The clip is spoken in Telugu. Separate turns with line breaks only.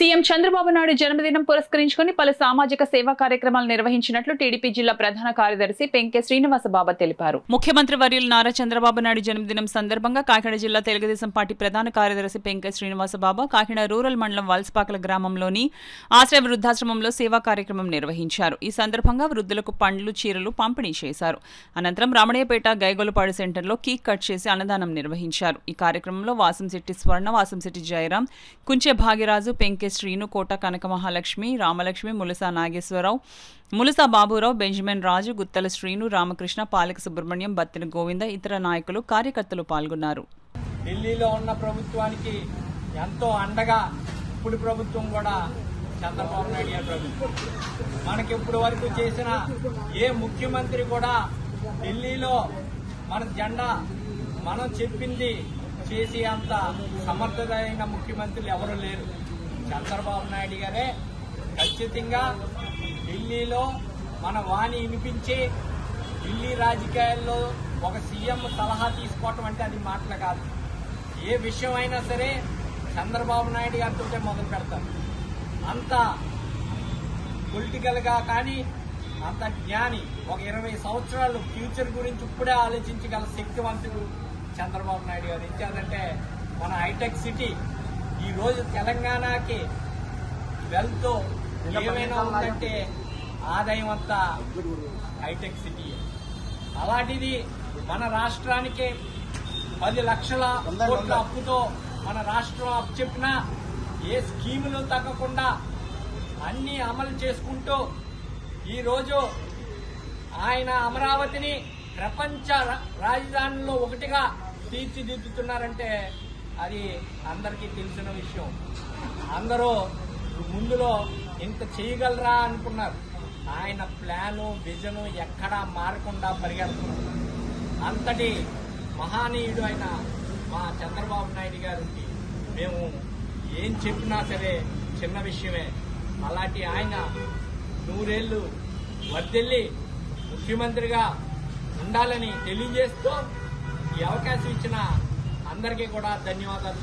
సీఎం చంద్రబాబు నాయుడు జన్మదినం పురస్కరించుకుని పలు సామాజిక సేవా కార్యక్రమాలు నిర్వహించినట్లు టీడీపీ జిల్లా ప్రధాన కార్యదర్శి పెంకే శ్రీనివాసబాబు తెలిపారు. ముఖ్యమంత్రి వర్యులు నారా చంద్రబాబు నాయుడు జన్మదినం సందర్భంగా కాకినాడ జిల్లా తెలుగుదేశం పార్టీ ప్రధాన కార్యదర్శి పెంకే శ్రీనివాసబాబు కాకినాడ రూరల్ మండలం వలసపాకల గ్రామంలోని ఆశ్రయ వృద్ధాశ్రమంలో సేవా కార్యక్రమం నిర్వహించారు. ఈ సందర్భంగా వృద్ధులకు పండ్లు, చీరలు పంపిణీ చేశారు. అనంతరం రమణయ్యపేట గైగోలపాడు సెంటర్లో కేక్ కట్ చేసి అన్నదానం నిర్వహించారు. ఈ కార్యక్రమంలో వాసంశెట్టి స్వర్ణ, వాసంశెట్టి జయరాం, కుంచె భాగ్యరాజు, పెంకే శ్రీను, కోట కనక మహాలక్ష్మి, రామలక్ష్మి, ములసా నాగేశ్వరరావు, ములసా బాబురావు, బెంజమిన్ రాజు, గుత్తల శ్రీను, రామకృష్ణ, పాలక సుబ్రహ్మణ్యం, బత్తిన గోవింద, ఇతర నాయకులు, కార్యకర్తలు పాల్గొన్నారు.
ఢిల్లీలో ఉన్న ప్రభుత్వానికి ఎంతో అండగా ఇప్పుడు ప్రభుత్వం కూడా చంద్రబాబు నాయుడు గారి ప్రభుత్వం మనకి ఇప్పటి వరకు చేసిన ఏ ముఖ్యమంత్రి కూడా ఢిల్లీలో మన జెండా మనం చెప్పింది చేసి అంత సమర్థమైన ముఖ్యమంత్రులు ఎవరు లేరు. చంద్రబాబు నాయుడు గారే ఖచ్చితంగా ఢిల్లీలో మన వాణి వినిపించి ఢిల్లీ రాజకీయాల్లో ఒక సీఎం సలహా తీసుకోవటం అంటే అది మాటలు కాదు. ఏ విషయం అయినా సరే చంద్రబాబు నాయుడు గారితో మొదలు పెడతారు. అంత పొలిటికల్గా కానీ అంత జ్ఞాని, ఒక 20 సంవత్సరాలు ఫ్యూచర్ గురించి ఇప్పుడే ఆలోచించగల శక్తివంతుడు చంద్రబాబు నాయుడు గారు. ఇచ్చారంటే మన హైటెక్ సిటీ ఈరోజు తెలంగాణకి వెల్త్ ఏమైనా ఉందంటే ఆదాయం అంతా హైటెక్ సిటీ. అలాంటిది మన రాష్ట్రానికి 10 లక్షల కోట్ల అప్పుతో మన రాష్ట్రం అప్పు చెప్పినా ఏ స్కీములు తగ్గకుండా అన్ని అమలు చేసుకుంటూ ఈరోజు ఆయన అమరావతిని ప్రపంచ రాజధానిలో ఒకటిగా తీర్చిదిద్దుతున్నారంటే అది అందరికీ తెలిసిన విషయం. అందరూ ముందులో ఇంత చేయగలరా అనుకున్నారు. ఆయన ప్లాను, విజను ఎక్కడా మారకుండా పరిగెడుతున్నారు. అంతటి మహానీయుడు అయిన మా చంద్రబాబు నాయుడు గారికి మేము ఏం చెప్పినా సరే చిన్న విషయమే. అలాంటి ఆయన 100 ఏళ్లు వర్ధిల్లి ముఖ్యమంత్రిగా ఉండాలని తెలియజేస్తూ ఈ అవకాశం ఇచ్చిన అందరికీ కూడా ధన్యవాదాలు.